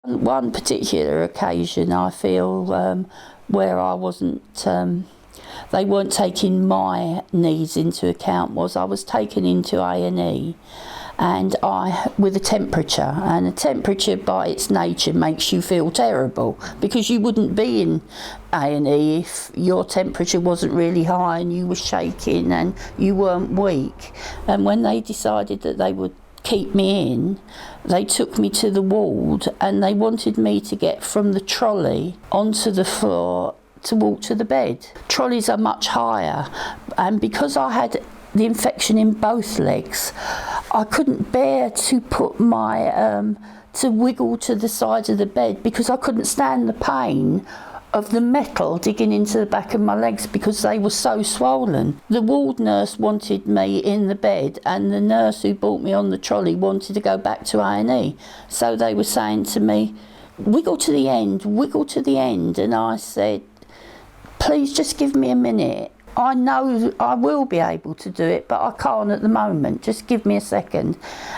One particular occasion I feel where I wasn't, they weren't taking my needs into account was I was taken into A&E and with a temperature, and a temperature by its nature makes you feel terrible because you wouldn't be in A&E if your temperature wasn't really high and you were shaking and you weren't weak. And when they decided that they would keep me in, they took me to the ward and they wanted me to get from the trolley onto the floor to walk to the bed. Trolleys are much higher, and because I had the infection in both legs, I couldn't bear to put my to wiggle to the side of the bed because I couldn't stand the pain of the metal digging into the back of my legs because they were so swollen. The ward nurse wanted me in the bed and the nurse who brought me on the trolley wanted to go back to A&E. So they were saying to me, wiggle to the end, wiggle to the end. And I said, please just give me a minute. I know I will be able to do it, but I can't at the moment. Just give me a second.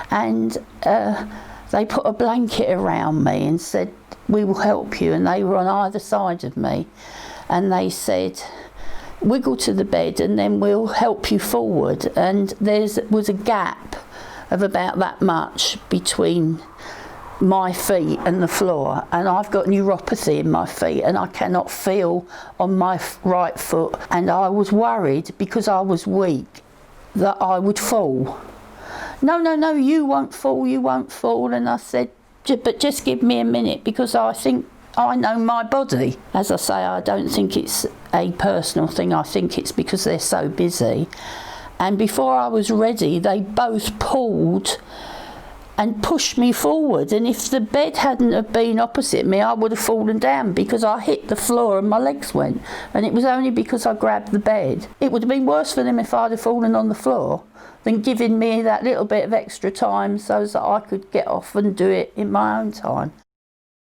And they put a blanket around me and said, we will help you. And they were on either side of me. And they said, wiggle to the bed and then we'll help you forward. And there was a gap of about that much between my feet and the floor, and I've got neuropathy in my feet and I cannot feel on my right foot, and I was worried because I was weak that I would fall. No, you won't fall, you won't fall. And I said, but just give me a minute because I think I know my body. As I say, I don't think it's a personal thing, I think it's because they're so busy. And before I was ready, they both pulled and pushed me forward, and if the bed hadn't have been opposite me I would have fallen down because I hit the floor and my legs went, and it was only because I grabbed the bed. It would have been worse for them if I'd have fallen on the floor than giving me that little bit of extra time so that I could get off and do it in my own time.